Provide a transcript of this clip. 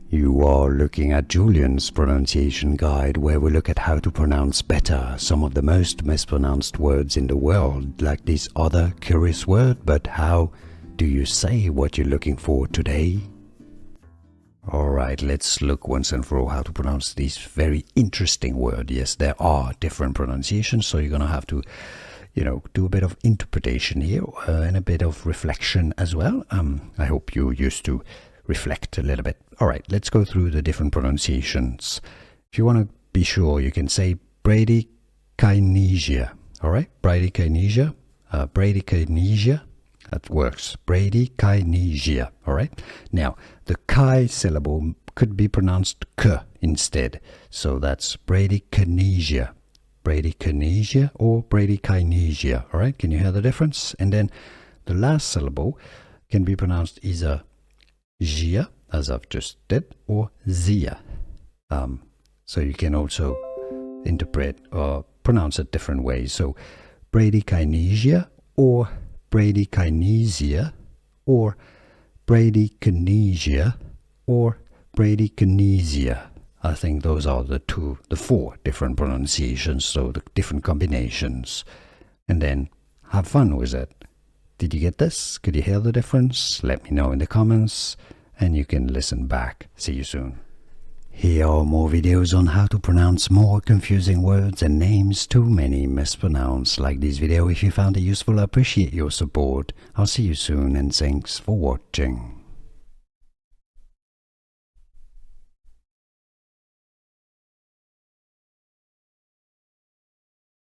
You are looking at Julian's pronunciation guide, where we look at how to pronounce better some of the most mispronounced words in the world, like this other curious word. But how do you say what you're looking for today? Alright, let's look once and for all how to pronounce this very interesting word. Yes, there are different pronunciations, so you're gonna have to do a bit of interpretation here and a bit of reflection as well. I hope you used to reflect a little bit. All right, let's go through the different pronunciations. If you want to be sure, you can say bradykinesia. All right, bradykinesia, bradykinesia. That works. Bradykinesia. All right. Now, the chi syllable could be pronounced k instead. So that's bradykinesia. Bradykinesia or bradykinesia. All right, can you hear the difference? And then the last syllable can be pronounced either gia, as I've just did, or zia. So you can also interpret or pronounce it different ways. So bradykinesia or bradykinesia or bradykinesia or bradykinesia. I think those are the four different pronunciations, so the different combinations. And then have fun with it. Did you get this? Could you hear the difference? Let me know in the comments, and you can listen back. See you soon. Here are more videos on how to pronounce more confusing words and names too many mispronounced. Like this video if you found it useful. I appreciate your support. I'll see you soon, and thanks for watching.